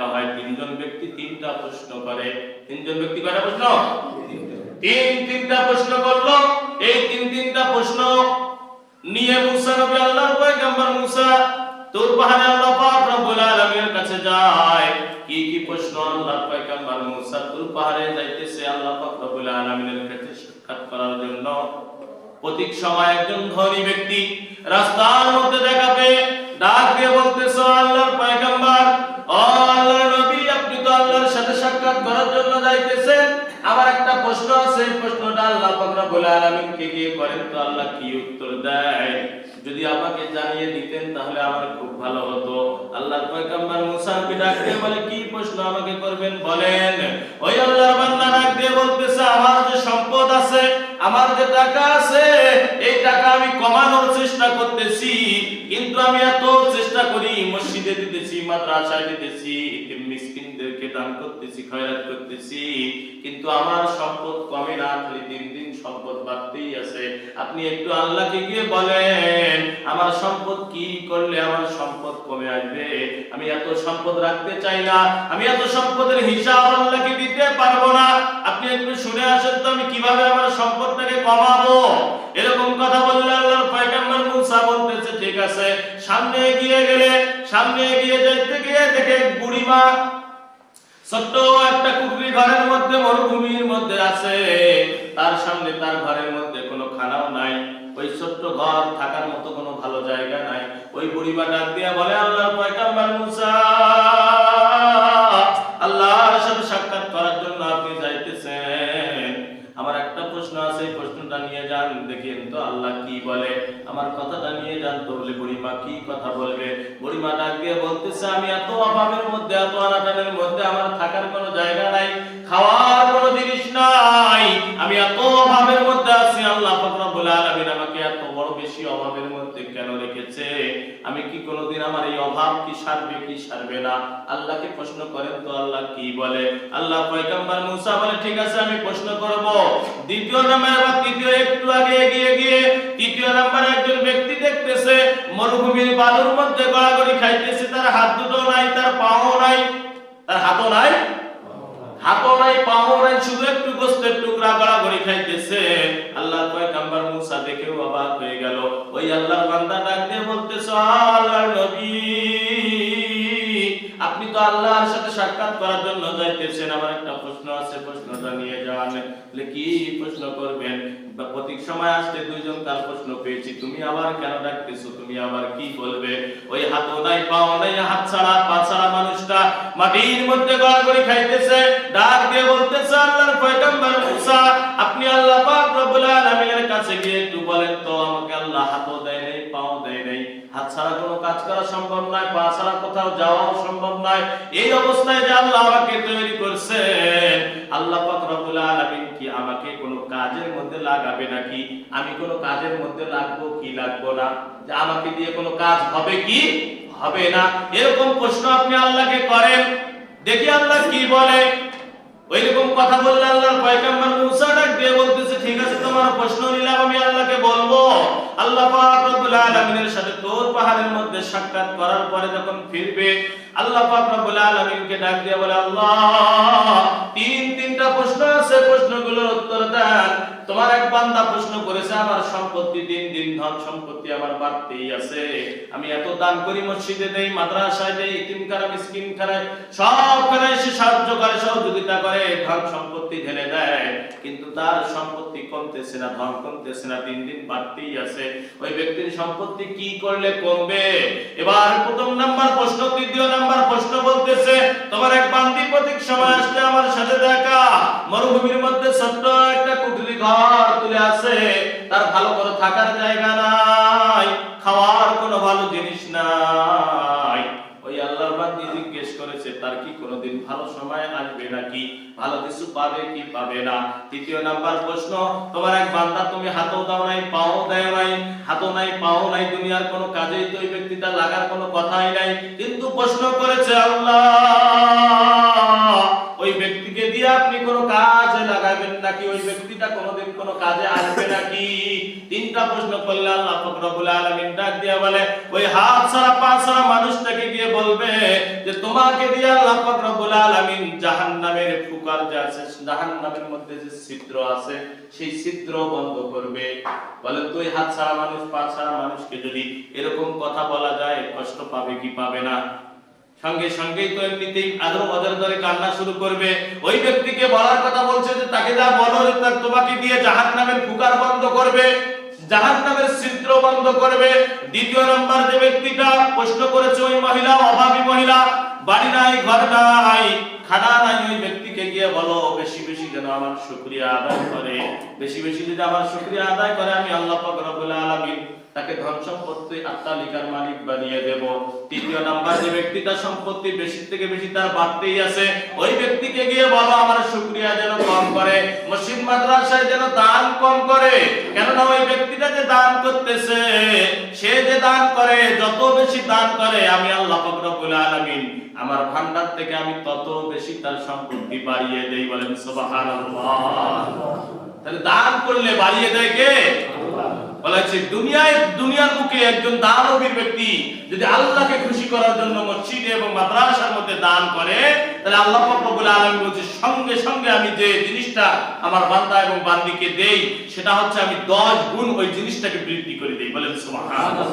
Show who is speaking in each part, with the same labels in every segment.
Speaker 1: লেখা হয় তিনজন ব্যক্তি তিনটা প্রশ্ন করে। তিনজন ব্যক্তি কয়টা প্রশ্ন? তিনটা প্রশ্ন করলো। এই তিনটা প্রশ্ন নিয়ে মুসা নবী আল্লাহর পয়গম্বর মুসা তুর পাহাড়ে আল্লাহ পাক রব্বুল আলামিনের কাছে যায়। কি প্রশ্ন? আল্লাহর পয়গম্বর মুসা তুর পাহাড়ে যাইতেছে আল্লাহ পাক রব্বুল আলামিনের কাছে সাক্ষাৎ করার জন্য। প্রতীক সময় একজন ধনী ব্যক্তি রাস্তার মধ্যে দেখা পেয়ে ডাক দিয়ে বলতেছে, আল্লাহর পয়গম্বর, ও আল্লাহর নবী, আপনি তো আল্লাহর সাথে সাক্ষাৎ করার জন্য যাইতেছেন, আমার একটা প্রশ্ন আছে, এই প্রশ্নটা আল্লাহ পাক রব্বুল আলামিনকে গিয়ে করেন তো আল্লাহ কি উত্তর দেয়? যদি আমাকে জানিয়ে দিতেন তাহলে আমার খুব ভালো হতো। আল্লাহর পয়গম্বর মুসা নবী ডাক দিয়ে বলে, কি প্রশ্ন আমাকে করবেন বলেন। ওই আল্লাহর বান্দা ডাক দিয়ে বলতেছে, আমার যে সম্পদ আছে, আমার যে টাকা আছে, এই টাকা আমি কমানোর চেষ্টা করতেছি, কিন্তু আমি এত চেষ্টা করি, মসজিদে দিতেছি, মাদ্রাসায় দিতেছি, মিসকিনদেরকে দান করতেছি, খয়রাত করতেছি, কিন্তু আমার সম্পদ কমে না, খালি দিন দিন সম্পদ বাড়তেই আছে। আপনি একটু আল্লাহকে গিয়ে বলেন আমার সম্পদ কি করলে আমার সম্পদ কমে আসবে। আমি এত সম্পদ রাখতে চাই না, আমি এত সম্পদের হিসাব আল্লাহকে দিতে পারবো না, আপনি একটু শুনে আসেন তো আমি কিভাবে আমার সম্পদটাকে কমাবো। এরকম কথা বললে আল্লাহর পয়গম্বর মুসা বলতেছে, ঠিক আছে। সামনে এগিয়ে গেলে, সামনে এগিয়ে যাইতে গিয়ে দেখে বুড়িমা ছোট্ট একটা কুকুরি ঘরের মধ্যে, মরুভূমির মধ্যে আছে। তার সামনে তার ঘরের মধ্যে কোনো খানাও নাই, ওই ছোট্ট ঘর থাকার মতো কোনো ভালো জায়গা নাই। ওই বুড়িমা ডাক দিয়া বলে, আল্লাহর পয়গম্বর মুসা, আল্লাহর সাথে সাক্ষাৎ করার জন্য আপনি যাইতেছেন, আমার একটা প্রশ্ন আছে, এই প্রশ্নটা নিয়ে যান, দেখেন তো আল্লাহ কি বলে, আমার কথাটা নিয়ে যান তো। বলে বুড়িমা কি কথা বলবে? বুড়িমা ডাক দিয়ে বলতেছে, আমি এত অভাবের মধ্যে, এত অনাটনের মধ্যে, আমার থাকার কোনো জায়গা নাই, খাওয়ার কোনো জিনিস নাই, আমি এত অভাবের মধ্যে আছি, আল্লাহ পাক রব্বুল আলামিন আমাকে এত বড় বেশি অভাবের মধ্যে কেন রেখেছে? আমি কি কোনোদিন আমার এই অভাব কি সারবে কি সারবে না? আল্লাহকে প্রশ্ন করেন তো আল্লাহ কি বলে। আল্লাহ পয়গম্বর মুসা বলে, ঠিক আছে আমি প্রশ্ন করব। দ্বিতীয় নাম্বার বা তৃতীয় একটু আগে এগিয়ে গিয়ে তৃতীয় নাম্বার একজন ব্যক্তি দেখতেছে মরুভূমির বালুর মধ্যে গড়াগড়ি খাইতেছে, তার হাত দুটো নাই, তার পাও নাই, তার হাতও নাই, হাতও নাই, পাও নাই, শুধু একটু গোস্তের টুকরা গড়াগড়ি খাইতেছে। আল্লাহর পয়গম্বর মুসা দেখেও অবাক হয়ে গেল। ওই আল্লাহর বান্দা ডাক দিয়ে বলতেছে, আল্লাহর নবী, আপনি তো আল্লাহর সাথে সাক্ষাৎ করার জন্য যাইতেছেন, আমার একটা প্রশ্ন আছে, প্রশ্নটা নিয়ে যান। বলে কি প্রশ্ন করবেন? প্রতীক সময় আসতে দুইজন তার প্রশ্ন পেয়েছি, তুমি আবার কেন ডাকতেছো, তুমি আবার কি বলবে? ওই হাতও নাই, পাও নাই, হাত ছাড়া পা ছাড়া মানুষটা মাটির মধ্যে গড়াগড়ি খাইতেছে, ডাক দিয়ে বলতেছে, আল্লাহর পয়গম্বর মুসা, আপনি আল্লাহ পাক রব্বুল আলামিনের কাছে গিয়ে একটু বলেন তো, আমাকে আল্লাহ হাতও দেয় নাই, পাও দেয় নাই, হাত ছাড়া কোনো কাজ করা সম্ভব নয়, পা ছাড়া কোথাও যাওয়াও সম্ভব নয়, এই অবস্থায় যে আল্লাহ আমাকে তৈরি করছেন, আল্লাহ পাক রব্বুল আলামিন কি আমাকে কোনো কাজের মধ্যে লাগাবে নাকি? আমি কোনো কাজের মধ্যে লাগবো কি লাগবো না? যে আমাকে দিয়ে কোনো কাজ হবে কি হবে না? এরকম প্রশ্ন আপনি আল্লাহকে করেন, দেখি আল্লাহ কি বলে। ওইরকম কথা বললে আল্লাহর পয়গম্বর মুসা ডাক দিয়ে বলতেছে, ঠিক আছে তোমার প্রশ্ন নিলাম, আমি আল্লাহকে বলবো। আল্লাহ পাক রব্বুল আলামিনের সাথে তোর পাহাড়ের মধ্যে সাক্ষাৎ করার পরে যখন ফিরবে, আল্লাহ পাক রব্বুল আলামিনকে ডাক দিয়ে বলে, আল্লাহ, তিনটা প্রশ্ন আছে, প্রশ্নগুলোর উত্তর দেন। তোমার এক বান্দা প্রশ্ন করেছে, আমার সম্পত্তি দিন দিন ধন সম্পত্তি আমার বাড়তেই আছে, আমি এত দান করি, মসজিদে দেই, মাদ্রাসায় দেই, ইতিমখানা মিসকিনখানায় সবখানে সে সাহায্য করে, সহযোগিতা করে, ধন সম্পত্তি ঢেলে দেয়, কিন্তু তার সম্পত্তি কমতেছে না, ধন কমতেছে না, দিন দিন বাড়তেই আছে। ওই ব্যক্তির সম্পত্তি কি করলে কমবে? এবার প্রথম নাম্বার প্রশ্ন, তৃতীয় নাম্বার প্রশ্ন বলতেছে, তোমার এক বান্দি প্রতীক সময় আসলে আমার সাথে দেখা, মরুভূমির মধ্যে ছোট্ট একটা কুঠরি ঘর তুলে আছে, তার ভালো করে থাকার জায়গা নাই, খাওয়ার কোনো ভালো জিনিস নাই। ওই আল্লাহর বান্দি জিজ্ঞেস করেছে, তার কি কোনোদিন ভালো সময় আসবে নাকি, ভালো কিছু পাবে কি পাবে না? তৃতীয় নাম্বার প্রশ্ন, তোমার এক বান্দা, তুমি হাতও দাও নাই, পাও দেয় নাই, হাতও নাই, পাও নাই, দুনিয়ার কোনো কাজেই তো ওই ব্যক্তিটা লাগার কোনো কথাই নাই, কিন্তু প্রশ্ন করেছে আল্লাহ, ওই ব্যক্তিকে দিয়ে আপনি কোনো কাজে লাগাবেন নাকি, ওই ব্যক্তিটা কোনোদিন কোনো কাজে আসবে নাকি? তিনটা প্রশ্ন করলে আল্লাহ পাক রব্বুল আলামিন ডাক দিয়ে বলে ওই হাত ছাড়া পা ছাড়া মানুষটাকে গিয়ে বলবে যে তোমাকে দিয়ে আল্লাহ পাক রব্বুল আলামিন জাহান্নামের ফুকার যে আছে, জাহান্নামের মধ্যে যে ছিদ্র আছে সেই ছিদ্র বন্ধ করবে। বলে তুই হাত ছাড়া মানুষ পা ছাড়া মানুষকে যদি এরকম কথা বলা যায় কষ্ট পাবে কি পাবে না? সঙ্গে সঙ্গেই তো এমনিতেই আদর ওদের ধরে কান্না শুরু করবে। ওই ব্যক্তিকে বলার কথা বলছে যে তাকে যা বলো যে তোমাকে দিয়ে জাহান্নামের ফুকার বন্ধ করবে, জাহান্নামের ছিদ্র বন্ধ করবে। দ্বিতীয় নম্বর যে ব্যক্তিটা প্রশ্ন করেছে ওই মহিলা, অভাবী মহিলা, বাড়ি নাই ঘর নাই খানা নাই, ওই ব্যক্তিকে গিয়ে বলো বেশি বেশি যেন আমার শুকরিয়া আদায় করে, বেশি বেশি যদি আমার শুকরিয়া আদায় করে আমি আল্লাহ পাক রব্বুল আলামিন তাকে ধন সম্পত্তি আত্মালিকার মালিক বানিয়ে দেব। তৃতীয় নাম্বার যে ব্যক্তিটা সম্পত্তি বেশি থেকে বেশি তার বাড়তেই আছে, ওই ব্যক্তিকে গিয়ে বলো আমার শুকরিয়া যেন কম করে, মসজিদ মাদ্রাসায় যেন দান কম করে। কেননা ওই ব্যক্তিটা যে দান করতেছে, সে যে দান করে, যত বেশি দান করে আমি আল্লাহ পাক রব্বুল আলামিন আমার ভান্ডার থেকে আমি তত বেশি তার সম্পত্তি বাড়িয়ে দেই। বলেন সুবহানাল্লাহ। তাহলে দান করলে বাড়িয়ে দেয় কে? বলেছে দুনিয়ার বুকে একজন দানবীর ব্যক্তি যদি আল্লাহকে খুশি করার জন্য মসজিদ এবং মাদ্রাসার মধ্যে দান করে, তাহলে আল্লাহ পাক রব্বুল আলামিন বলেছে সঙ্গে সঙ্গে আমি যে জিনিসটা আমার বান্দা এবং বান্দীকে দেই সেটা হচ্ছে আমি 10 গুণ ওই জিনিসটাকে বৃদ্ধি করে দেই। বলেন সুবহানাল্লাহ।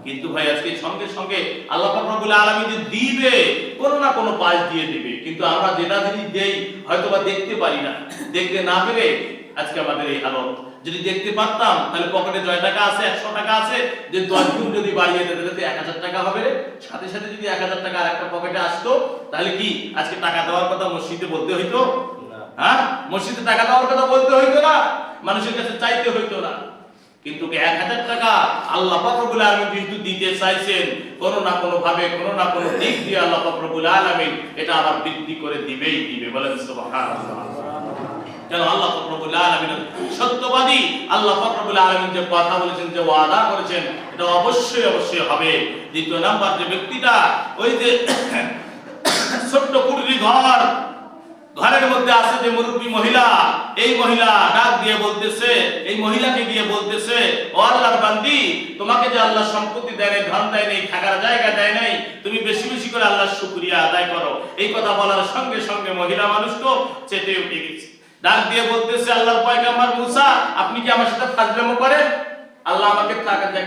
Speaker 1: কিন্তু ভাই আজকে সঙ্গে সঙ্গে আল্লাহ পাক রব্বুল আলামিন যে দিবে কোনো না কোনো পাশ দিয়ে দিবে, কিন্তু আমরা যেটা জিনিস দেই হয়তোবা দেখতে পারি না, দেখতে না পেরে আজকে আমাদের এই হালত। যদি দেখতে পারতাম তাহলে পকেটে 9 টাকা আছে, 100 টাকা আছে, যে 10 গুণ যদি বাড়িয়ে দিতে তাহলে 1000 টাকা হবে। সাথে সাথে যদি 1000 টাকা আরেকটা পকেটে আসতো তাহলে কি আজকে টাকা দেওয়ার কথা মসজিদে বলতে হইতো না? হ্যাঁ, মসজিদে টাকা দেওয়ার কথা বলতে হইতো না, মানুষের কাছে চাইতে হইতো না। কিন্তু 1000 টাকা আল্লাহ পাক রব্বুল আলামিন কিন্তু দিতে চাইছেন, কোনো না কোনো ভাবে কোনো না কোনো দিক দিয়ে আল্লাহ পাক রব্বুল আলামিন এটা আবার বৃদ্ধি করে দিবেই দিবে। বলেন সুবহানাল্লাহ। কেন? আল্লাহ পাক রব্বুল আলামিন সত্যবাদী, আল্লাহ পাক রব্বুল আলামিন যে কথা বলেছেন, যে ওয়াদা করেছেন, এটা অবশ্যই অবশ্যই হবে। দ্বিতীয় নাম্বার যে ব্যক্তিটা ওই যে ছোট্ট কুটির ঘরের মধ্যে আছে যে মুরব্বী মহিলা, এই মহিলা ডাক দিয়ে বলতেছে, এই মহিলাকে দিয়ে বলতেছে ও আল্লাহর বান্দি, তোমাকে যে আল্লাহ সম্পত্তি দেয় নাই, ধন দেয় নাই, থাকার জায়গা দেয় নাই, তুমি বেশি বেশি করে আল্লাহর শুকরিয়া আদায় করো। এই কথা বলার সঙ্গে সঙ্গে মহিলা মানুষ তো চেতে উঠে গেছে, ডাক দিয়ে বলতেছে আল্লাহর পয়গম্বর মুসা, আপনি কি আমার সাথে ফাজলামো করেন? আল্লাহ আমাকে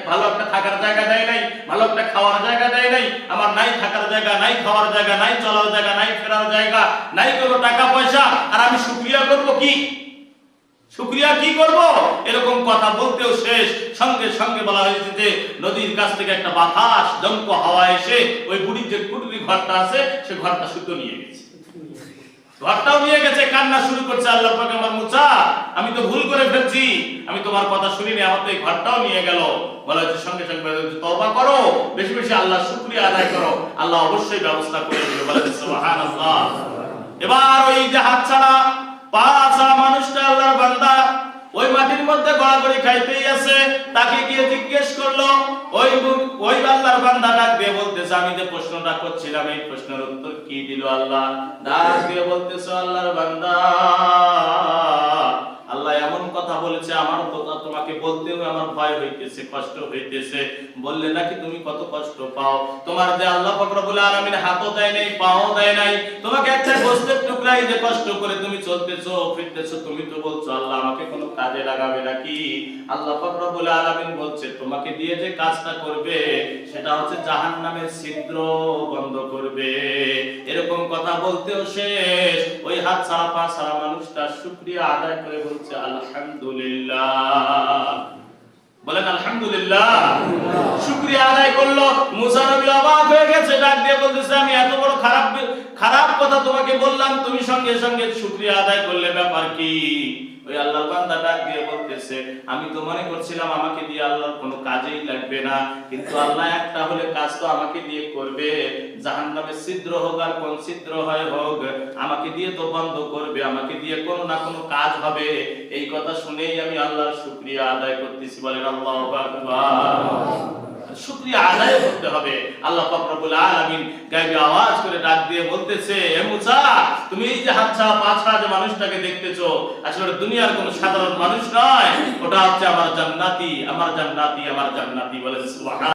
Speaker 1: ভালো একটা থাকার জায়গা দেয় নাই, ভালো একটা খাওয়ার জায়গা দেয় নাই, আমার নাই থাকার জায়গা, নাই খাওয়ার জায়গা, নাই চলার জায়গা, নাই ফেরার জায়গা, নাই কোনো টাকা পয়সা, আর আমি শুকরিয়া করব কি? শুকরিয়া কি করব? এরকম কথা বলতেও শেষ সঙ্গে সঙ্গে বলা হয়েছে যে নদীর কাছ থেকে একটা বাতাস দমক হাওয়া এসে ওই বুড়ির যে কুটুরি ঘরটা আছে সে ঘরটা শুদ্ধ নিয়ে গেছে, ঘরটাও নিয়ে গেছে। কান্না শুরু করছে, আল্লাহ পাক আমার মুসা, আমি তো ভুল করে ফেলছি, আমি তোমার কথা শুনিনি, আমার তো এই ঘরটাও নিয়ে গেল। বলা হচ্ছে সঙ্গে সঙ্গে তওবা করো, বেশি বেশি আল্লাহর শুকরিয়া আদায় করো, আল্লাহ অবশ্যই ব্যবস্থা করে দিবে। বলেন সুবহানাল্লাহ। এবার ওই যে হাত ছাড়া পা ছাড়া মানুষটা আল্লাহর বান্দা ওই মাটির মধ্যে গড়াগড়ি খাইতেই আছে, তাকে গিয়ে জিজ্ঞেস করলো, ওই আল্লাহর বান্দা ডাক দিয়ে বলতেছে আমি যে প্রশ্নটা করছিলাম এই প্রশ্নের উত্তর কি দিল আল্লাহ? ডাক দিয়ে বলতেছে আল্লাহর বান্দা, আল্লাহ এমন কথা বলেছে আমার কথা তোমাকে বলতেও আমার ভয় হইতেছে, কষ্ট হইতেছে। বললে নাকি তুমি কত কষ্ট পাও, তোমার যে আল্লাহ পাক রব্বুল আলামিন হাতও দেয় নাই, পাও দেয় নাই, তোমাকে একটা গোশতের টুকরাই যে কষ্ট করে তুমি চলতেছো ফিরতেছো, তুমি তো বলছো আল্লাহ আমাকে কোনো কাজে লাগাবে নাকি? আল্লাহ পাক রব্বুল আলামিন বলছে তোমাকে দিয়ে যে কাজটা করবে সেটা হচ্ছে জাহান্নামের ছিদ্র বন্ধ করবে। এরকম কথা বলতেও শেষ ওই হাত ছাড়া পা ছাড়া মানুষটা শুকরিয়া আদায় করে বলছে আলহামদুলিল্লাহ। বলেন আলহামদুলিল্লাহ। শুকরিয়া আদায় করলো। মুসা নবী অবাক হয়ে গেছে, ডাক দিয়ে বলতেছে আমি এত বড় খারাপ কথা তোমাকে বললাম, তুমি সঙ্গে সঙ্গে শুকরিয়া আদায় করলে, ব্যাপার কি? ওই আল্লাহর বান্দা ডাক দিয়ে বলতেছে আমি তো মনে করছিলাম আমাকে দিয়ে আল্লাহর কোনো কাজেই লাগবে না, কিন্তু আল্লাহ একটা হলে কাজ তো আমাকে দিয়ে করবে, জাহান্নামের ছিদ্র হোক আর কোন ছিদ্র হয় হোক আমাকে দিয়ে তো বন্ধ করবে, আমাকে দিয়ে কোনো না কোনো কাজ হবে। এই কথা শুনেই আমি আল্লাহর শুকরিয়া আদায় করতেছি। বলেন আল্লাহু আকবার। শুকরিয়া আদায় করতে হবে। আল্লাহ পাক রব্বুল আলামিন গায়বে আওয়াজ করে ডাক দিয়ে বলতেছে, হে মুসা, তুমি এই যে হাতছা পাছা যে মানুষটাকে দেখতেছো, আসলে দুনিয়ার কোনো সাধারণ মানুষ নয়, ওটা হচ্ছে আমার জান্নাতি, আমার জান্নাতি, আমার জান্নাতি। বলে সুবহান।